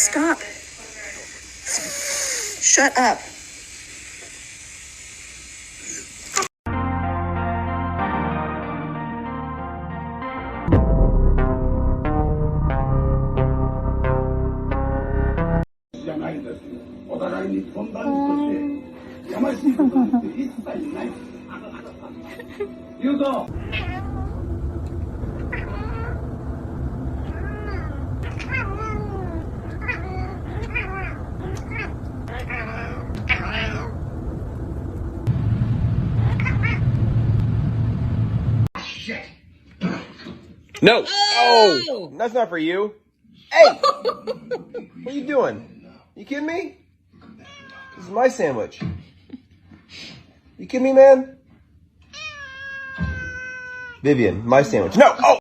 Stop. Shut up. No! Oh! That's not for you. Hey! What are you doing? You kidding me? This is my sandwich. You kidding me, man? Vivian, my sandwich. No! Oh!